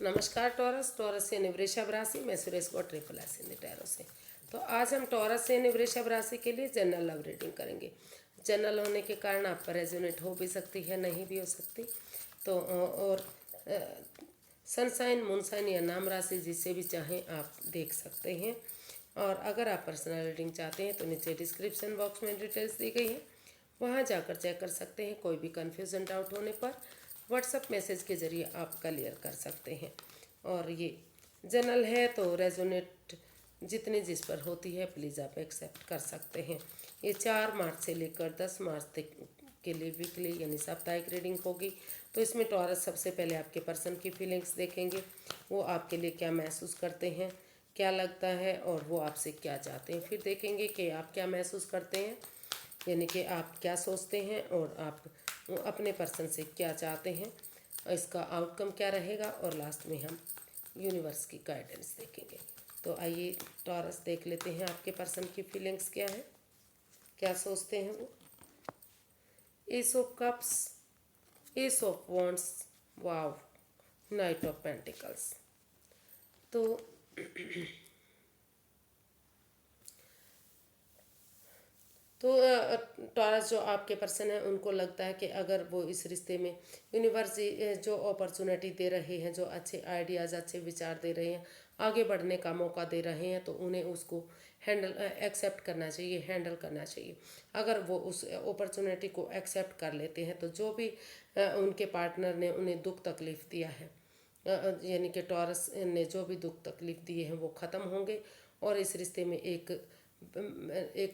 नमस्कार टॉरस यानी वृषभ राशि। मैं Suresh Gaur triple S Hindi tarot से। तो आज हम टॉरस यानी वृषभ राशि के लिए जनरल लव रीडिंग करेंगे। जनरल होने के कारण आप पर रेजोनेट हो भी सकती है, नहीं भी हो सकती। तो और सनसाइन, मूनसाइन या नाम राशि जिससे भी चाहें आप देख सकते हैं। और अगर आप पर्सनल रीडिंग चाहते हैं तो नीचे डिस्क्रिप्शन बॉक्स में डिटेल्स दी गई है, वहाँ जाकर चेक कर सकते हैं। कोई भी कन्फ्यूज़न, डाउट होने पर व्हाट्सएप मैसेज के ज़रिए आप क्लियर कर सकते हैं। और ये जनरल है तो रेजोनेट जितनी जिस पर होती है प्लीज़ आप एक्सेप्ट कर सकते हैं। ये 4 मार्च से लेकर 10 मार्च तक के लिए वीकली यानी साप्ताहिक रीडिंग होगी। तो इसमें टॉरस सबसे पहले आपके पर्सन की फीलिंग्स देखेंगे, वो आपके लिए क्या महसूस करते हैं, क्या लगता है और वो आपसे क्या चाहते हैं। फिर देखेंगे कि आप क्या महसूस करते हैं, यानी कि आप क्या सोचते हैं और आप अपने पर्सन से क्या चाहते हैं, इसका आउटकम क्या रहेगा। और लास्ट में हम यूनिवर्स की गाइडेंस देखेंगे। तो आइए टॉरस देख लेते हैं आपके पर्सन की फीलिंग्स क्या है, क्या सोचते हैं वो। S of cups, S of wands, wow, night of pentacles. तो टॉरस जो आपके पर्सन है उनको लगता है कि अगर वो इस रिश्ते में यूनिवर्स जो अपॉर्चुनिटी दे रहे हैं, जो अच्छे आइडियाज़, अच्छे विचार दे रहे हैं, आगे बढ़ने का मौका दे रहे हैं, तो उन्हें उसको हैंडल एक्सेप्ट करना चाहिए, हैंडल करना चाहिए। अगर वो उस अपॉर्चुनिटी को एक्सेप्ट कर लेते हैं तो जो भी उनके पार्टनर ने उन्हें दुख तकलीफ़ दिया है, यानी कि टॉरस ने जो भी दुख तकलीफ़ दिए हैं वो ख़त्म होंगे और इस रिश्ते में एक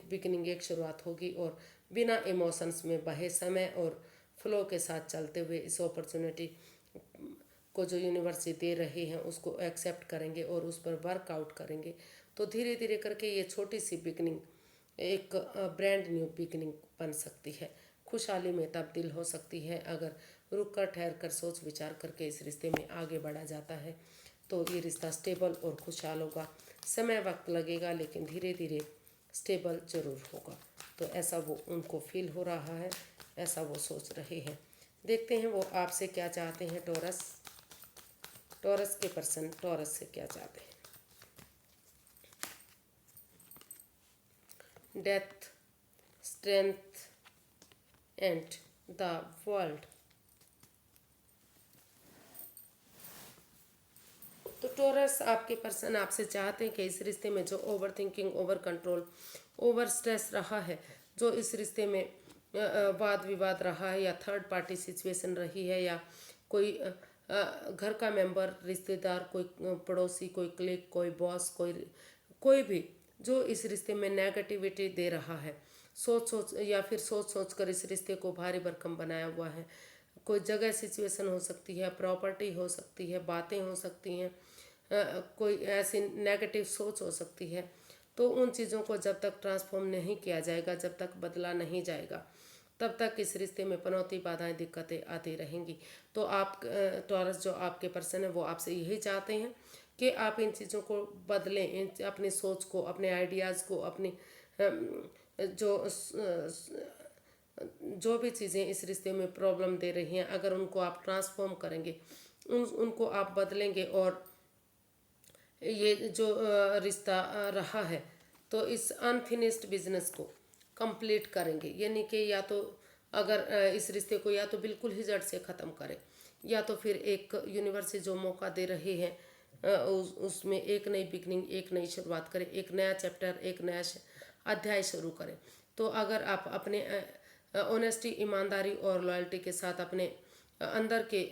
बिगनिंग, एक शुरुआत होगी। और बिना इमोशंस में बहे समय और फ्लो के साथ चलते हुए इस अपॉर्चुनिटी को जो यूनिवर्स दे रहे हैं उसको एक्सेप्ट करेंगे और उस पर वर्कआउट करेंगे। तो धीरे धीरे करके ये छोटी सी बिगनिंग एक ब्रांड न्यू बिगनिंग बन सकती है, खुशहाली में तब्दील हो सकती है। अगर रुक कर, ठहर कर, सोच विचार करके इस रिश्ते में आगे बढ़ा जाता है तो ये रिश्ता स्टेबल और खुशहाल होगा। समय वक्त लगेगा लेकिन धीरे धीरे स्टेबल ज़रूर होगा। तो ऐसा वो उनको फील हो रहा है, ऐसा वो सोच रहे हैं। देखते हैं वो आपसे क्या चाहते हैं। टॉरस के पर्सन टॉरस से क्या चाहते हैं। Death, strength and the world. तो टॉरस आपके पर्सन आपसे चाहते हैं कि इस रिश्ते में जो over thinking, over control, over stress रहा है, जो इस रिश्ते में वाद विवाद रहा है या थर्ड पार्टी सिचुएशन रही है या कोई घर का मेंबर, रिश्तेदार, कोई पड़ोसी, कोई क्लिक, कोई बॉस, कोई भी जो इस रिश्ते में नेगेटिविटी दे रहा है, सोच सोच कर इस रिश्ते को भारी भरकम बनाया हुआ है। कोई जगह सिचुएशन हो सकती है, प्रॉपर्टी हो सकती है, बातें हो सकती हैं, कोई ऐसी नेगेटिव सोच हो सकती है। तो उन चीज़ों को जब तक ट्रांसफॉर्म नहीं किया जाएगा, जब तक बदला नहीं जाएगा, तब तक इस रिश्ते में पनौती, बाधाएं, दिक्कतें आती रहेंगी। तो आप टॉरस जो आपके पर्सन है वो आपसे यही चाहते हैं कि आप इन चीज़ों को बदलें, अपनी सोच को, अपने आइडियाज़ को, अपनी जो भी चीज़ें इस रिश्ते में प्रॉब्लम दे रही हैं, अगर उनको आप ट्रांसफॉर्म करेंगे, उनको आप बदलेंगे और ये जो रिश्ता रहा है तो इस अनफिनिश्ड बिजनेस को कंप्लीट करेंगे। यानी कि या तो अगर इस रिश्ते को या तो बिल्कुल ही जड़ से ख़त्म करें या तो फिर एक यूनिवर्स जो मौका दे रहे हैं उसमें एक नई बिगनिंग, एक नई शुरुआत करें, एक नया चैप्टर, एक नया अध्याय शुरू करें। तो अगर आप अपने ऑनेस्टी, ईमानदारी और लॉयल्टी के साथ अपने अंदर के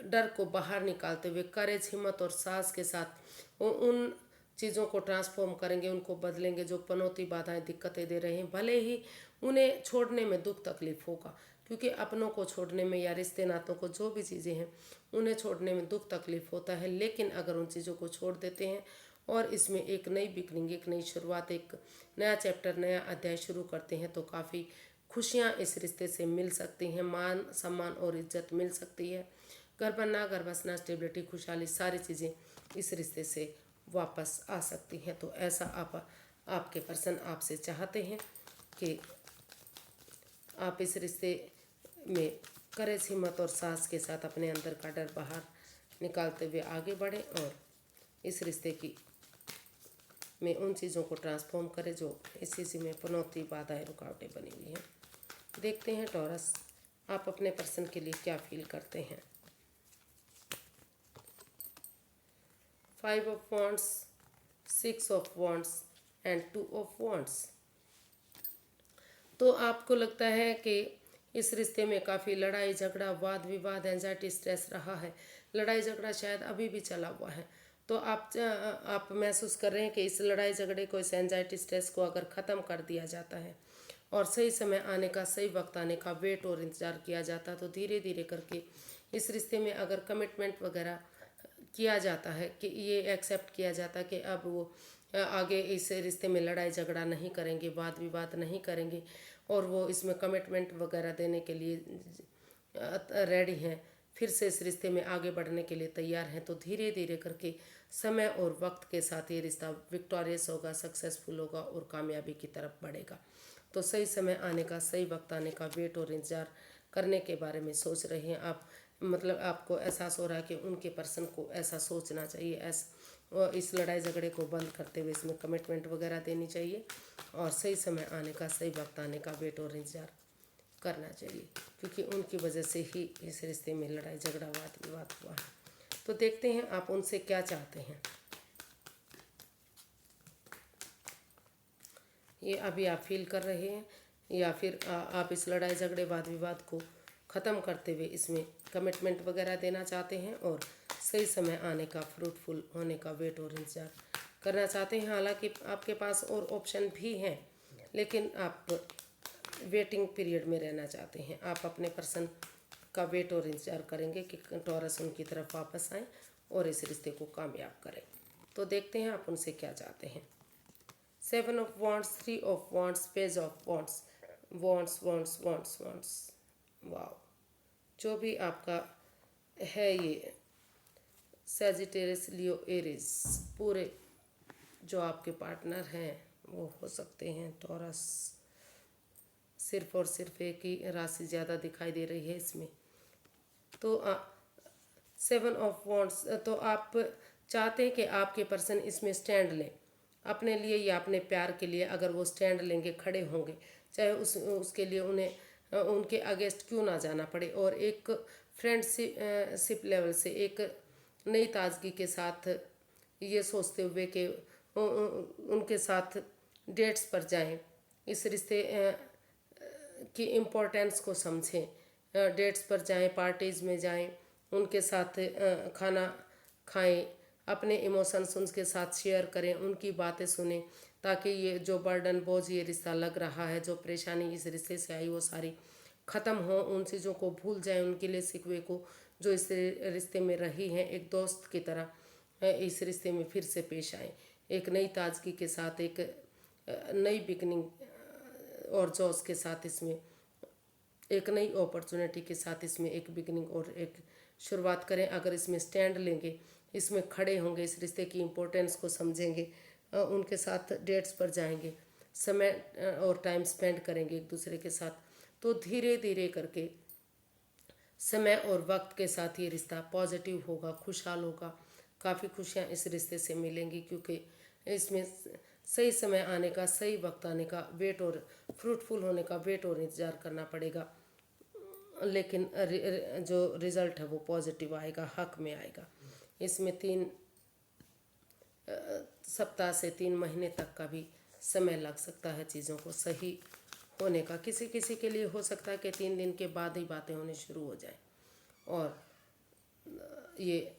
डर को बाहर निकालते हुए करेज, हिम्मत और साहस के साथ उन चीज़ों को ट्रांसफॉर्म करेंगे, उनको बदलेंगे जो पनौती, बाधाएं, दिक्कतें दे रहे हैं। भले ही उन्हें छोड़ने में दुख तकलीफ होगा, क्योंकि अपनों को छोड़ने में या रिश्ते नातों को, जो भी चीज़ें हैं उन्हें छोड़ने में दुख तकलीफ होता है। लेकिन अगर उन चीज़ों को छोड़ देते हैं और इसमें एक नई बिगनिंग, एक नई शुरुआत, एक नया चैप्टर, नया अध्याय शुरू करते हैं तो काफ़ी खुशियाँ इस रिश्ते से मिल सकती हैं, मान सम्मान और इज्जत मिल सकती है। घर बनना, घर बसना, स्टेबिलिटी, खुशहाली, सारी चीज़ें इस रिश्ते से वापस आ सकती हैं। तो ऐसा आपके पर्सन आपसे चाहते हैं कि आप इस रिश्ते में करेज, हिम्मत और साहस के साथ अपने अंदर का डर बाहर निकालते हुए आगे बढ़ें और इस रिश्ते की में उन चीज़ों को ट्रांसफॉर्म करें जो इस चीज़ में पनौती, बाधाएं, रुकावटें बनी हुई हैं। देखते हैं टॉरस, आप अपने पर्सन के लिए क्या फील करते हैं। 5 of wands, 6 of wands and 2 of wands. तो आपको लगता है कि इस रिश्ते में काफ़ी लड़ाई झगड़ा, वाद विवाद, एंजाइटी, स्ट्रेस रहा है। लड़ाई झगड़ा शायद अभी भी चला हुआ है। तो आप महसूस कर रहे हैं कि इस लड़ाई झगड़े को, इस एंजाइटी स्ट्रेस को अगर ख़त्म कर दिया जाता है और सही समय आने का, सही वक्त आने का वेट और इंतज़ार किया जाता, तो धीरे धीरे करके इस रिश्ते में अगर कमिटमेंट वगैरह किया जाता है, कि ये एक्सेप्ट किया जाता है कि अब वो आगे इस रिश्ते में लड़ाई झगड़ा नहीं करेंगे, वाद विवाद नहीं करेंगे और वो इसमें कमिटमेंट वगैरह देने के लिए रेडी हैं, फिर से इस रिश्ते में आगे बढ़ने के लिए तैयार हैं, तो धीरे धीरे करके समय और वक्त के साथ ये रिश्ता विक्टोरियस होगा, सक्सेसफुल होगा और कामयाबी की तरफ बढ़ेगा। तो सही समय आने का, सही वक्त आने का वेट और इंतज़ार करने के बारे में सोच रहे हैं आप। मतलब आपको एहसास हो रहा है कि उनके पर्सन को ऐसा सोचना चाहिए, और इस लड़ाई झगड़े को बंद करते हुए इसमें कमिटमेंट वगैरह देनी चाहिए और सही समय आने का, सही वक्त आने का वेट और इंतज़ार करना चाहिए, क्योंकि उनकी वजह से ही इस रिश्ते में लड़ाई झगड़ा, वाद विवाद हुआ है। तो देखते हैं आप उनसे क्या चाहते हैं। ये अभी आप फील कर रहे हैं या फिर आप इस लड़ाई झगड़े, वाद विवाद को ख़त्म करते हुए इसमें कमिटमेंट वगैरह देना चाहते हैं और सही समय आने का, फ्रूटफुल होने का वेट और इंतज़ार करना चाहते हैं। हालांकि आपके पास और ऑप्शन भी हैं, लेकिन आप वेटिंग पीरियड में रहना चाहते हैं। आप अपने पर्सन का वेट और इंतज़ार करेंगे कि टॉरस उनकी तरफ वापस आए और इस रिश्ते को कामयाब करें। तो देखते हैं आप उनसे क्या चाहते हैं। 7 of wands, 3 of wands, page of wands, wands wands wands wands. Wow, जो भी आपका है ये सैजिटेरियस, लियो, एरीज, पूरे जो आपके पार्टनर हैं वो हो सकते हैं टॉरस। सिर्फ और सिर्फ एक ही राशि ज़्यादा दिखाई दे रही है इसमें। तो 7 ऑफ वॉन्ड्स, तो आप चाहते हैं कि आपके पर्सन इसमें स्टैंड लें अपने लिए या अपने प्यार के लिए। अगर वो स्टैंड लेंगे, खड़े होंगे, चाहे उसके लिए उन्हें उनके अगेंस्ट क्यों ना जाना पड़े, और एक फ्रेंडशिप लेवल से एक नई ताजगी के साथ ये सोचते हुए कि उनके साथ डेट्स पर जाएं, इस रिश्ते की इम्पोर्टेंस को समझें, डेट्स पर जाएं, पार्टीज़ में जाएं, उनके साथ खाना खाएं, अपने इमोशंस उनके साथ शेयर करें, उनकी बातें सुनें, ताकि ये जो बर्डन, बोझ ये रिश्ता लग रहा है, जो परेशानी इस रिश्ते से आई, वो सारी ख़त्म हो, उन चीज़ों को भूल जाएं, उनके लिए शिकवे को जो इस रिश्ते में रही हैं, एक दोस्त की तरह इस रिश्ते में फिर से पेश आएँ, एक नई ताजगी के साथ, एक नई बिगनिंग और जोश के साथ, इसमें एक नई अपॉर्चुनिटी के साथ इसमें एक बिगनिंग और एक शुरुआत करें। अगर इसमें स्टैंड लेंगे, इसमें खड़े होंगे, इस रिश्ते की इम्पोर्टेंस को समझेंगे, उनके साथ डेट्स पर जाएंगे, समय और टाइम स्पेंड करेंगे एक दूसरे के साथ, तो धीरे धीरे करके समय और वक्त के साथ ये रिश्ता पॉजिटिव होगा, खुशहाल होगा। काफ़ी खुशियाँ इस रिश्ते से मिलेंगी, क्योंकि इसमें सही समय आने का, सही वक्त आने का वेट और फ्रूटफुल होने का वेट और इंतज़ार करना पड़ेगा, लेकिन जो रिज़ल्ट है वो पॉजिटिव आएगा, हक में आएगा। इसमें 3 सप्ताह से 3 महीने तक का भी समय लग सकता है चीज़ों को सही होने का। किसी किसी के लिए हो सकता है कि 3 दिन के बाद ही बातें होने शुरू हो जाएं और ये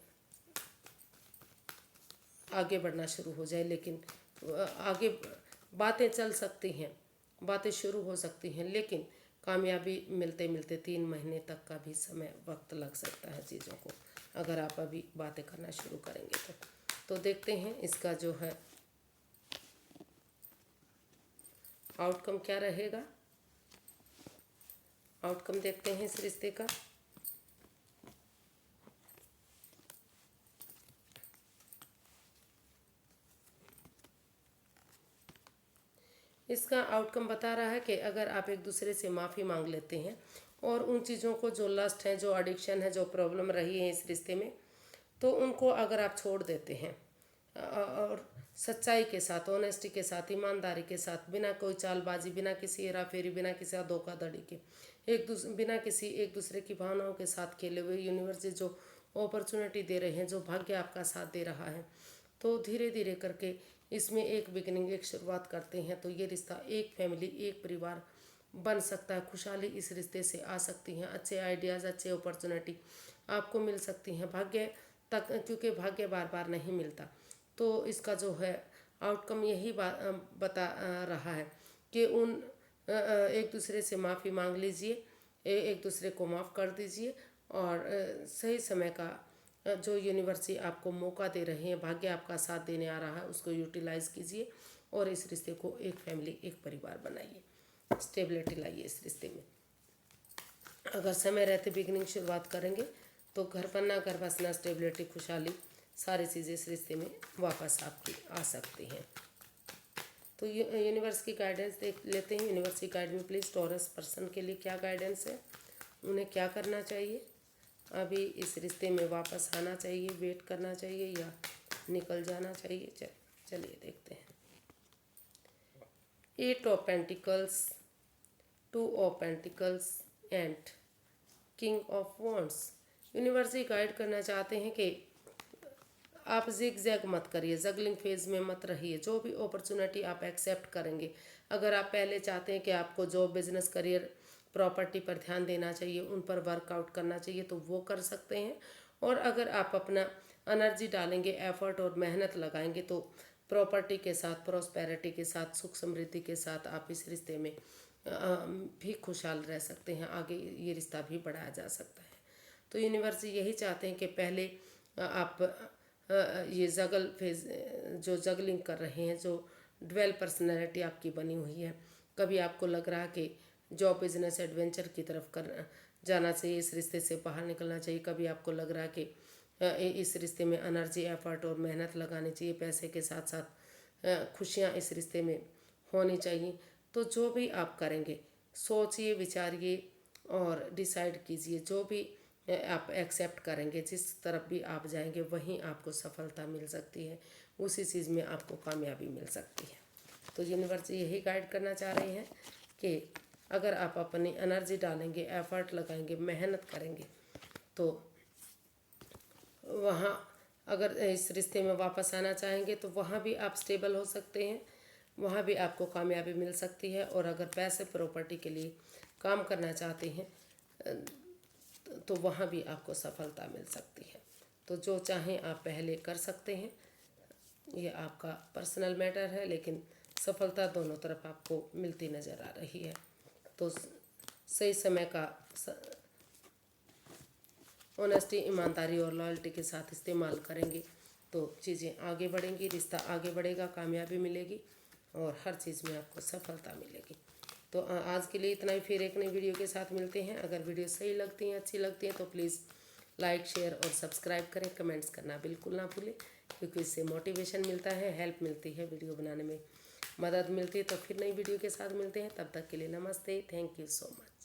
आगे बढ़ना शुरू हो जाए, लेकिन आगे बातें चल सकती हैं, बातें शुरू हो सकती हैं, लेकिन कामयाबी मिलते मिलते 3 महीने तक का भी समय वक्त लग सकता है चीज़ों को, अगर आप अभी बातें करना शुरू करेंगे तो देखते हैं इसका जो है आउटकम क्या रहेगा। आउटकम देखते हैं इस रिश्ते का। इसका आउटकम बता रहा है कि अगर आप एक दूसरे से माफ़ी मांग लेते हैं और उन चीज़ों को, जो लस्ट है, जो एडिक्शन है, जो प्रॉब्लम रही है इस रिश्ते में, तो उनको अगर आप छोड़ देते हैं और सच्चाई के साथ, ऑनेस्टी के साथ, ईमानदारी के साथ, बिना कोई चालबाजी, बिना किसी हेरा फेरी, बिना किसी धोखाधड़ी के, बिना किसी एक दूसरे की भावनाओं के साथ खेले हुए यूनिवर्स जो अपॉर्चुनिटी दे रहे हैं, जो भाग्य आपका साथ दे रहा है, तो धीरे धीरे करके इसमें एक बिगिनिंग, एक शुरुआत करते हैं तो ये रिश्ता एक फैमिली, एक परिवार बन सकता है। खुशहाली इस रिश्ते से आ सकती हैं, अच्छे आइडियाज़, अच्छे अपॉर्चुनिटी आपको मिल सकती हैं भाग्य तक, क्योंकि भाग्य बार बार नहीं मिलता। तो इसका जो है आउटकम यही बता रहा है कि एक दूसरे से माफ़ी मांग लीजिए, एक दूसरे को माफ़ कर दीजिए और सही समय का जो यूनिवर्सिटी आपको मौका दे रहे हैं, भाग्य आपका साथ देने आ रहा है, उसको यूटिलाइज कीजिए और इस रिश्ते को एक फैमिली, एक परिवार बनाइए, स्टेबिलिटी लाइए इस रिश्ते में। अगर समय रहते बिगिनिंग शुरुआत करेंगे तो घर बनना, घर बसना, स्टेबिलिटी, खुशहाली, सारी चीज़ें इस रिश्ते में वापस आपकी आ सकती हैं। तो यूनिवर्स की गाइडेंस देख लेते हैं। यूनिवर्स की गाइड में प्लीज़ टॉरस पर्सन के लिए क्या गाइडेंस है, उन्हें क्या करना चाहिए, अभी इस रिश्ते में वापस आना चाहिए, वेट करना चाहिए या निकल जाना चाहिए। चलिए देखते हैं। 8 of pentacles, 2 of pentacles and king of wands. Universe guide करना चाहते हैं कि आप जिग जैग मत करिए, जगलिंग फेज में मत रहिए। जो भी अपॉर्चुनिटी आप एक्सेप्ट करेंगे, अगर आप पहले चाहते हैं कि आपको जॉब, बिजनेस, करियर, प्रॉपर्टी पर ध्यान देना चाहिए, उन पर वर्कआउट करना चाहिए, तो वो कर सकते हैं। और अगर आप अपना एनर्जी डालेंगे, एफर्ट और मेहनत लगाएंगे, तो प्रॉपर्टी के साथ, प्रॉस्पेरिटी के साथ, सुख समृद्धि के साथ आप इस रिश्ते में भी खुशहाल रह सकते हैं। आगे ये रिश्ता भी बढ़ाया जा सकता है। तो यूनिवर्स यही चाहते हैं कि पहले आप ये जगल फेज, जो जगलिंग कर रहे हैं, जो ड्वेल पर्सनैलिटी आपकी बनी हुई है, कभी आपको लग रहा है कि जॉब, बिजनेस, एडवेंचर की तरफ कर जाना चाहिए, इस रिश्ते से बाहर निकलना चाहिए। कभी आपको लग रहा है कि इस रिश्ते में एनर्जी, एफर्ट और मेहनत लगानी चाहिए, पैसे के साथ साथ खुशियाँ इस रिश्ते में होनी चाहिए। तो जो भी आप करेंगे, सोचिए, विचारिए और डिसाइड कीजिए। जो भी आप एक्सेप्ट करेंगे, जिस तरफ भी आप जाएंगे, वहीं आपको सफलता मिल सकती है, उसी चीज़ में आपको कामयाबी मिल सकती है। तो यूनिवर्स यही गाइड करना चाह रहे हैं कि अगर आप अपनी एनर्जी डालेंगे, एफर्ट लगाएंगे, मेहनत करेंगे, तो वहाँ अगर इस रिश्ते में वापस आना चाहेंगे तो वहाँ भी आप स्टेबल हो सकते हैं, वहाँ भी आपको कामयाबी मिल सकती है। और अगर पैसे, प्रॉपर्टी के लिए काम करना चाहते हैं तो वहाँ भी आपको सफलता मिल सकती है। तो जो चाहें आप पहले कर सकते हैं, ये आपका पर्सनल मैटर है, लेकिन सफलता दोनों तरफ आपको मिलती नज़र आ रही है। तो सही समय का ऑनेस्टी, ईमानदारी और लॉयल्टी के साथ इस्तेमाल करेंगे तो चीज़ें आगे बढ़ेंगी, रिश्ता आगे बढ़ेगा, कामयाबी मिलेगी और हर चीज़ में आपको सफलता मिलेगी। तो आज के लिए इतना ही। फिर एक नई वीडियो के साथ मिलते हैं। अगर वीडियो सही लगती हैं, अच्छी लगती हैं, तो प्लीज़ लाइक, शेयर और सब्सक्राइब करें। कमेंट्स करना बिल्कुल ना भूलें, क्योंकि इससे मोटिवेशन मिलता है, हेल्प मिलती है, वीडियो बनाने में मदद मिलती है। तो फिर नई वीडियो के साथ मिलते हैं। तब तक के लिए नमस्ते, थैंक यू सो मच।